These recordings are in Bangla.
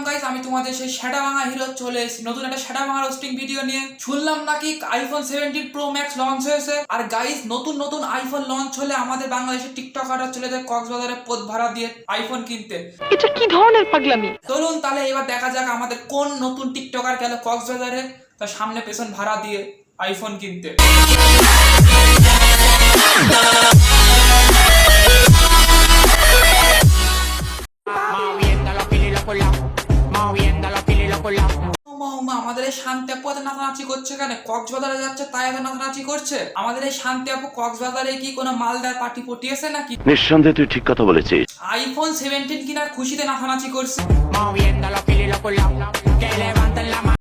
গাইস, আমি তোমাদের সেই শ্যাডা ভাঙা হিরো চলে এসেছি নতুন একটা শ্যাডা ভাঙা রোস্টিং ভিডিও নিয়ে। শুনলাম নাকি আইফোন 17 প্রো ম্যাক্স লঞ্চ হয়েছে। আর গাইস, নতুন নতুন আইফোন লঞ্চ হলে আমাদের বাংলাদেশের টিকটকাররা চলে যায় কক্সবাজারে পথ ভাড়া দিয়ে আইফোন কিনতে। এটা কি ধরনের পাগলামি? চলুন তাহলে এবার দেখা যাক আমাদের কোন নতুন টিকটকার গেল কক্সবাজারে তার সামনে পেছন ভাড়া দিয়ে আইফোন কিনতে। আমাদের এই শান্তি আপু এত নাচানাচি করছে কেন? কক্সবাজারে যাচ্ছে তাই এত নাচানাচি করছে? আমাদের এই শান্তি আপু কক্সবাজারে কি কোনো মালদার পার্টি পটিয়েছে নাকি? নিঃসন্দেহে তুই ঠিক কথা বলেছিস। আইফোন 17 কিনার খুশিতে নাচানাচি করছে।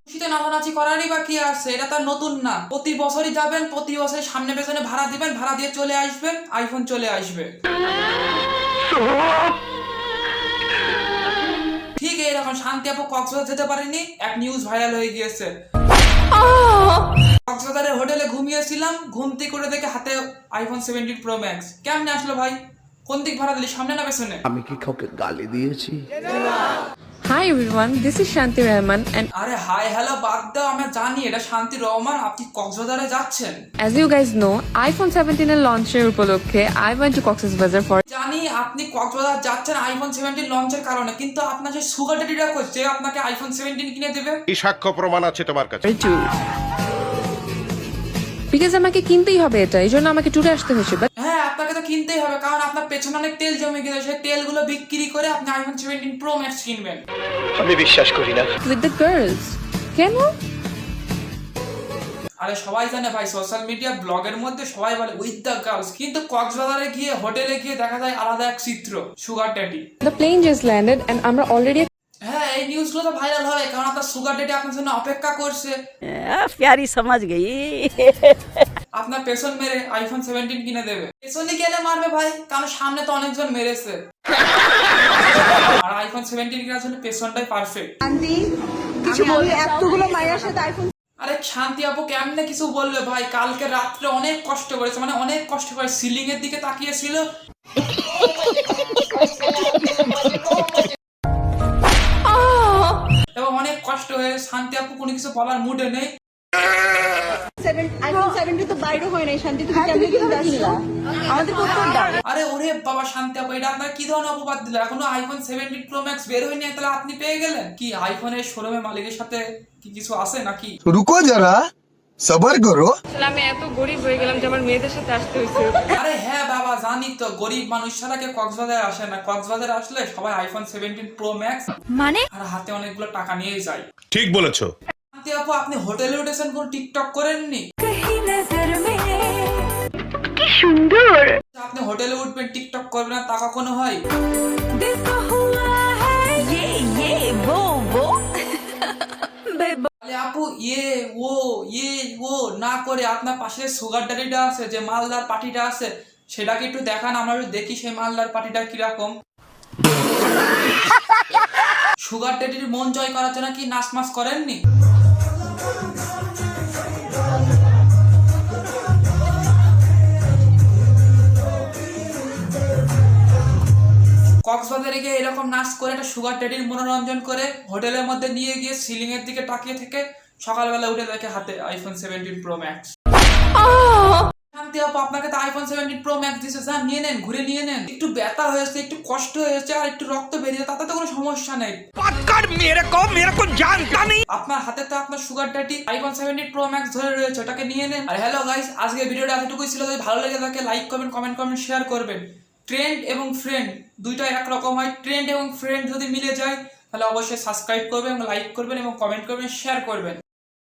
খুশিতে নাচানাচি করারই বা কি আছে? এটা তো নতুন না, প্রতি বছরই যাবেন, প্রতি বছরই সামনে পেছনে ভাড়া দিবেন, ভাড়া দিয়ে চলে আসবেন, আইফোন চলে আসবে। ঠিক এইরকম শান্তি আপু কক্সবাজার যেতে পারেনি, এক নিউজ ভাইরাল হয়ে গিয়েছে। কক্সবাজারের হোটেলে ঘুমিয়েছিলাম, ঘুম থেকে উঠে দেখে হাতে আইফোন 17 প্রো ম্যাক্স। কেমনে আসলো ভাই? কোন দিক ভাড়া দিলি, সামনে না পেছনে? আমি কি কাউকে গালি দিয়েছি? Hi everyone, this is Shanti Rahman and আরে হাই হ্যালো বাদ দাও, আমরা জানি এটা শান্তি রহমান। আপনি কক্সবাজারে যাচ্ছেন as you guys know, iPhone 17 এর লঞ্চের উপলক্ষে I went to Cox's Bazar for জানি আপনি কক্সবাজার যাচ্ছেন আইফোন 17 লঞ্চের কারণে, কিন্তু আপনার যে সুগার ড্যাডিটা করছে আপনাকে আইফোন 17 কিনে দেবে। এই সাক্ষ্য প্রমাণ আছে তোমার কাছে? tour because আমাকে কিনতেই হবে এটা, এই জন্য আমাকে ট্যুরে আসতে হয়েছে। But হ্যাঁ, আপনাকে তো কিনতেই হবে, কারণ আপনার পেছনে অনেক তেল জমে গেছে, সেই তেলগুলো বিক্রি করে আপনি আইফোন 17 প্রো ম্যাক্স কিনবেন। আমি বিশ্বাস করি না। with the girls কেন? আরে সবাই জানে ভাই, সোশ্যাল মিডিয়া ব্লগের মধ্যে সবাই বলে উইথ দ্য গার্লস, কিন্তু কক্সবাজারে গিয়ে হোটেলে গিয়ে দেখা যায় আলাদা এক চিত্র, sugar daddy. The plane just landed and আমরা already হ্যাঁ, এই নিউজগুলো তো ভাইরাল হবে, কারণ আপনার সুগার ড্যাডি আপনার জন্য অপেক্ষা করছে। प्यारी समझ गई। আপনার পেছন মেরে আইফোন 17 কিনে দেবে। পেছনে গেলে মারবে ভাই, কারণ সামনে তো অনেকজন মেরেছে। আর আইফোন 17 কেনার জন্য পেছনটাই পারফেক্ট। কিছু বললে এতগুলো মায়ের সাথে আইফোন। আরে শান্তি আপু কেমনে কিছু বলবে ভাই? কালকে রাত্রে অনেক কষ্ট করেছে, মানে অনেক কষ্ট করে সিলিং এর দিকে তাকিয়েছিল। এবং অনেক কষ্ট হয়ে শান্তি আপু কোনো কিছু বলার মুডে নেই। আইফোন 17 তো বাইরে হয় নাই, শান্তি তুমি কেমনে কিনতে আসলা? আমাদের করতে দাও। আরে ওরে বাবা শান্তি আপু, এটা আপনার কি ধরনের অপবাদ দিল? এখনো আইফোন 17 প্রো ম্যাক্স বের হয়নি, তাহলে আপনি পেয়ে গেলেন কি? আইফোনের শোরুমের মালিকের সাথে কি কিছু আছে নাকি? रुको जरा सबर करो। আমি এত গরিব হয়ে গেলাম যে আমার মেয়েদের সাথে আসতে হয়েছে। আরে হ্যাঁ বাবা, জানি তো, গরিব মানুষ ছাড়া কেউ কক্সবাজারে আসে না। কক্সবাজারে আসলে সবাই আইফোন 17 প্রো ম্যাক্স মানে আর হাতে অনেকগুলো টাকা নিয়েই যায়। ঠিক বলেছো। শান্তি আপু, আপনি হোটেলে উঠেছেন, কোন টিকটক করেননি? কি সুন্দর। আপনি হোটেলে উঠবেন টিকটক করবেন না, তা কখনো হয়? তাহলে আপু ও না করে আপনার পাশে সুগার ড্যাডিটা আছে, যে মালদার পার্টিটা আছে, সেটাকে একটু দেখান, আমরা একটু দেখি সেই মালদার পার্টিটা কিরকম। সুগার ড্যাডির মন জয় করার জন্য কি নাচ মাস করেননি? কক্সবাজারে গিয়ে এরকম নাচ করে একটা সুগার ড্যাডির মনোরঞ্জন করে হোটেলের মধ্যে নিয়ে গিয়ে সিলিং এর দিকে তাকিয়ে থেকে সকালবেলা উঠে দেখে হাতে আইফোন 17 প্রো ম্যাক্স। শান্তি আপু, আপনাকে তো আইফোন 17 প্রো ম্যাক্স দিছে, যা নিয়ে নেন, ঘুরে নিয়ে নেন। একটু ব্যথা হয়েছে, একটু কষ্ট হয়েছে, আর একটু রক্ত বেরিয়েছে, তাতে তো কোনো সমস্যা নেই। আপনার হাতে তো আপনার sugar daddy iPhone 17 pro max ধরে রয়েছে, ওটাকে নিয়ে নেন। আর হ্যালো গাইস, আজকে ভিডিওটা এতটুকুই ছিল। যদি ভালো লেগে থাকে লাইক করবেন, কমেন্ট করবেন, শেয়ার করবেন। ট্রেন্ড এবং ফ্রেন্ড দুইটাই একরকম হয়। ট্রেন্ড এবং ফ্রেন্ড যদি মিলে যায় তাহলে অবশ্যই সাবস্ক্রাইব করবেন এবং লাইক করবেন এবং কমেন্ট করবেন, শেয়ার করবেন।